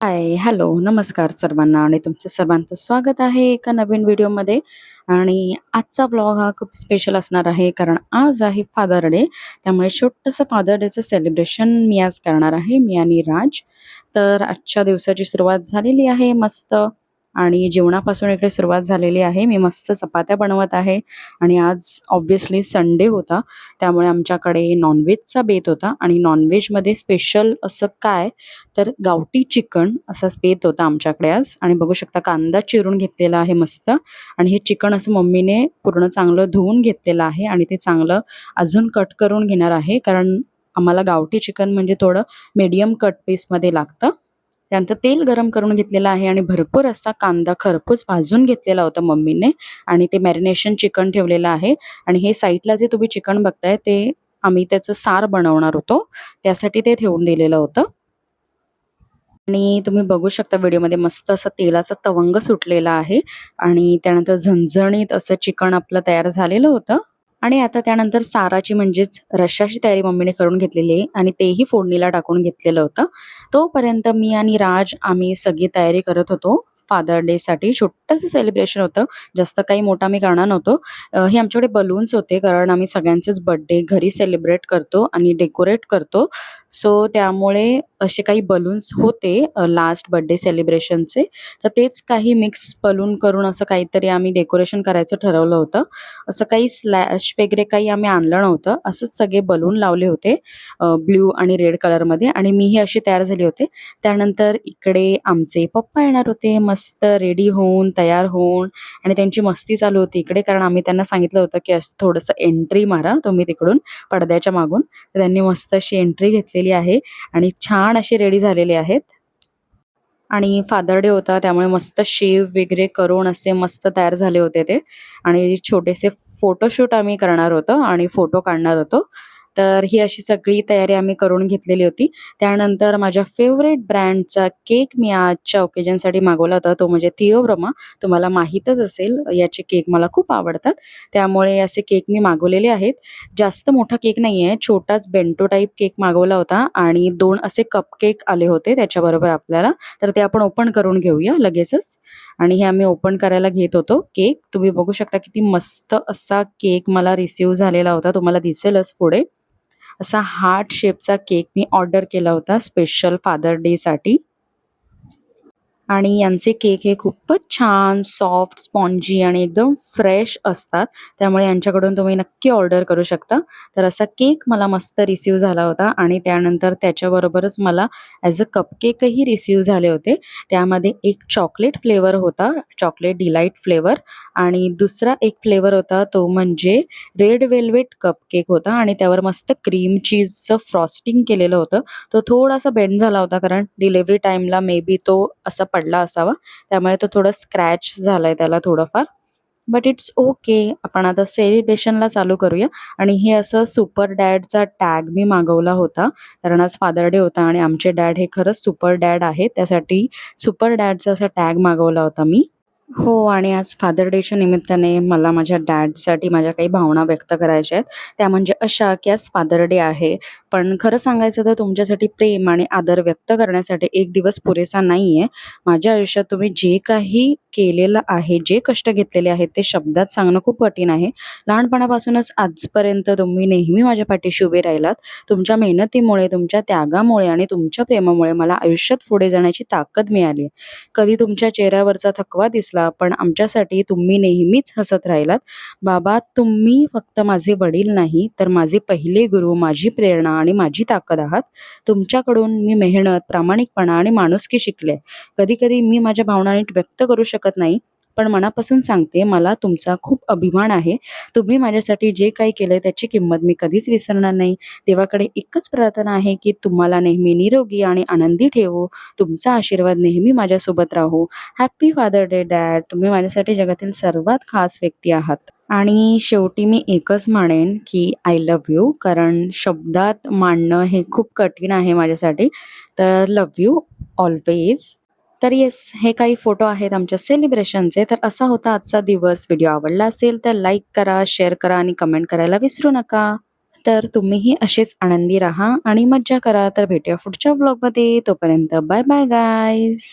हाय, hello, नमस्कार सर्वांना आणि तुमचं सर्वांचं स्वागत आहे एका नवीन व्हिडिओमध्ये. आणि आजचा ब्लॉग हा खूप स्पेशल असणार आहे कारण आज आहे फादर डे. त्यामुळे छोटंसं फादर डेचं सेलिब्रेशन मी आज करणार आहे, मी आणि राज. तर आजच्या दिवसाची सुरुवात झालेली आहे मस्त आणि जेवणापासून इकडे सुरुवात झालेली आहे. मी मस्त चपात्या बनवत आहे आणि आज ऑब्व्हियसली संडे होता, त्यामुळे आमच्याकडे नॉनव्हेजचा बेत होता आणि नॉनव्हेजमध्ये स्पेशल असं काय तर गावठी चिकन असा बेत होता आमच्याकडे आज. आणि बघू शकता कांदा चिरून घेतलेला आहे मस्त आणि हे चिकन असं मम्मीने पूर्ण चांगलं धुवून घेतलेलं आहे आणि ते चांगलं अजून कट करून घेणार आहे कारण आम्हाला गावठी चिकन म्हणजे थोडं मीडियम कट पीसमध्ये लागतं. त्यानंतर तेल गरम करून घेतलेलं आहे आणि भरपूर असा कांदा खरपूस भाजून घेतलेला होता मम्मीने आणि ते मॅरिनेशन चिकन ठेवलेलं आहे. आणि हे साईडला जे तुम्ही चिकन बघताय ते आम्ही त्याचं सार बनवणार होतो, त्यासाठी ते ठेवून दिलेलं होतं. आणि तुम्ही बघू शकता व्हिडिओमध्ये मस्त असं तेलाचा तवंग सुटलेला आहे आणि त्यानंतर झणझणीत असं चिकन आपलं तयार झालेलं होतं. आणि आता त्यानंतर साराची म्हणजेच रश्शाची तयारी मम्मीने करून घेतलेली आहे आणि तेही फोडणीला टाकून घेतलेलं होतं. तोपर्यंत मी आणि राज आम्ही सगळी तयारी करत होतो. फादर डेसाठी छोटंसं सेलिब्रेशन होतं, जास्त काही मोठं आम्ही करणार नव्हतो. हे आमच्याकडे बलून्स होते कारण आम्ही सगळ्यांचेच बर्थडे घरी सेलिब्रेट करतो आणि डेकोरेट करतो. सो त्यामुळे असे काही बलून्स होते लास्ट बर्थडे सेलिब्रेशनचे. तर तेच काही मिक्स बलून करून असं काहीतरी आम्ही डेकोरेशन करायचं ठरवलं होतं. असं काही स्लॅश वगैरे काही आम्ही आणलं नव्हतं. असंच सगळे बलून लावले होते ब्लू आणि रेड कलरमध्ये आणि मीही अशी तयार झाली होते. त्यानंतर इकडे आमचे पप्पा येणार होते मस्त रेडी होऊन, तयार होऊन आणि त्यांची मस्ती चालू होती इकडे कारण आम्ही त्यांना सांगितलं होतं, की असं थोडंसं एंट्री मारा तुम्ही तिकडून पडद्याच्या मागून. तर त्यांनी मस्त अशी एंट्री घेतलेली आहे आणि छान असे रेडी झालेले आहेत. आणि फादर डे होता त्यामुळे मस्त शेव वगैरे करून असे मस्त तयार झाले होते ते. आणि छोटेसे फोटोशूट आम्ही करणार होतो आणि फोटो काढणार होतो. तर ही अशी सगळी तयारी आम्ही करून घेतलेली होती. त्यानंतर माझ्या फेव्हरेट ब्रँडचा केक मी आजच्या ओकेजनसाठी मागवला होता, तो म्हणजे थिओब्रमा. तुम्हाला माहीतच असेल याचे केक मला खूप आवडतात, त्यामुळे असे केक मी मागवलेले आहेत. जास्त मोठा केक नाही आहे, छोटाच बेंटो टाईप केक मागवला होता आणि 2 असे कपकेक आले होते त्याच्याबरोबर आपल्याला. तर ते आपण ओपन करून घेऊया लगेचच. आणि हे आम्ही ओपन करायला घेत होतो केक. तुम्ही बघू शकता किती मस्त असा केक मला रिसीव्ह झालेला होता. तुम्हाला दिसेलच पुढे. असा हार्ट शेपचा केक मी ऑर्डर केला होता स्पेशल फादर डेसाठी. आणि यांचे केक हे खूपच छान, सॉफ्ट, स्पॉन्जी आणि एकदम फ्रेश असतात. त्यामुळे यांच्याकडून तुम्ही नक्की ऑर्डर करू शकता. तर असा केक मला मस्त रिसीव्ह झाला होता आणि त्यानंतर त्याच्याबरोबरच मला ॲज अ कपकेकही रिसीव्ह झाले होते. त्यामध्ये एक चॉकलेट फ्लेवर होता, चॉकलेट डिलाईट फ्लेवर आणि दुसरा एक फ्लेवर होता तो म्हणजे रेड वेल्वेट कपकेक होता आणि त्यावर मस्त क्रीम चीजचं फ्रॉस्टिंग केलेलं होतं. तो थोडासा बेंड झाला होता कारण डिलिव्हरी टाईमला मे बी तो असा पडला असावा. त्यामुळे तो थोडा स्क्रॅच झालाय त्याला थोडंफार. But it's okay. आपण आता सेलिब्रेशनला चालू करूया. आणि हे असं सुपर डॅडचा टॅग मी मागवला होता. कारण आज फादर डे होता आणि आमचे डॅड हे खरंच सुपर डॅड आहेत. त्यासाठी सुपर डॅडचा असा टॅग मागवला होता मी. हो आणि आज फादर डेच्या निमित्ताने मला माझ्या डॅडसाठी माझ्या काही भावना व्यक्त करायच्या आहेत. त्या म्हणजे अशा, की आज फादर डे आहे. पण खरं सांगायचं तर तुमच्यासाठी प्रेम आणि आदर व्यक्त करण्यासाठी एक दिवस पुरेसा नाही आहे. माझ्या आयुष्यात तुम्ही जे काही केलेलं आहे, जे कष्ट घेतलेले आहेत, ते शब्दात सांगणं खूप कठीण आहे. लहानपणापासूनच आजपर्यंत तुम्ही नेहमी माझ्या पाठीशी उभे राहिलात. तुमच्या मेहनतीमुळे, तुमच्या त्यागामुळे आणि तुमच्या प्रेमामुळे मला आयुष्यात पुढे जाण्याची ताकद मिळाली. कधी तुमच्या चेहऱ्यावरचा थकवा दिसला, पण आमच्यासाठी तुम्ही नेहमीच हसत राहिलात. बाबा, तुम्ही फक्त माझे वडील नाही, तर माझे पहिले गुरु, माझी प्रेरणा आणि माझी ताकद आहात. तुमच्याकडून मी मेहनत, प्रामाणिकपणा आणि माणुसकी शिकले. कधी-कधी मी माझ्या भावना नीट व्यक्त करू शकत नाही, पण मनापासून सांगते, मला तुमचा खूप अभिमान आहे. तुम्ही माझ्यासाठी जे काही केलंय त्याची किंमत मी कधीच विसरणार नाही. देवाकडे एकच प्रार्थना आहे, की तुम्हाला नेहमी निरोगी आणि आनंदी ठेवो. तुमचा आशीर्वाद नेहमी माझ्यासोबत राहो. Happy father day dad. तुम्ही माझ्यासाठी जगातील सर्वात खास व्यक्ती आहात. आणि शेवटी मी एकच म्हणेन, की आय लव्ह यू. कारण शब्दात मांडणं हे खूप कठीण आहे माझ्यासाठी. तर लव्ह यू ऑल्वेज. तर येस, हे काही फोटो आहेत आमच्या सेलिब्रेशनचे. तर असा होता आजचा दिवस. व्हिडिओ आवडला असेल तर लाईक करा, शेअर करा आणि कमेंट करायला विसरू नका. तर तुम्हीही असेच आनंदी राहा आणि मज्जा करा. तर भेटूया पुढच्या व्लॉगमध्ये. तोपर्यंत बाय बाय गाईज.